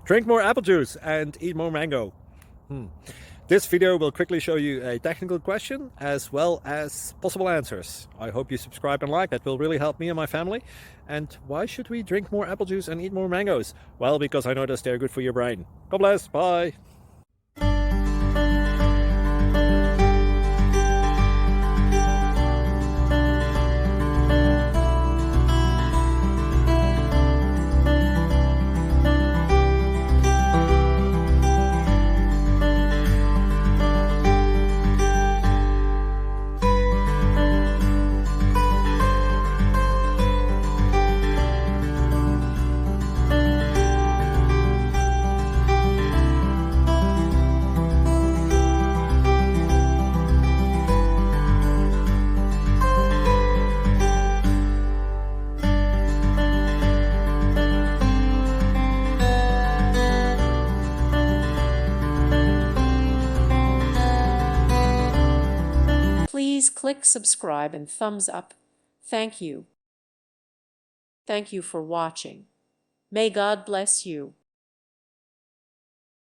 Drink more apple juice and eat more mango. This video will quickly show you a technical question as well as possible answers. I hope you subscribe and like, that will really help me and my family. And why should we drink more apple juice and eat more mangoes? Well, because I noticed they're good for your brain. God bless, bye. Please click subscribe and thumbs up. Thank you. Thank you for watching. May God bless you.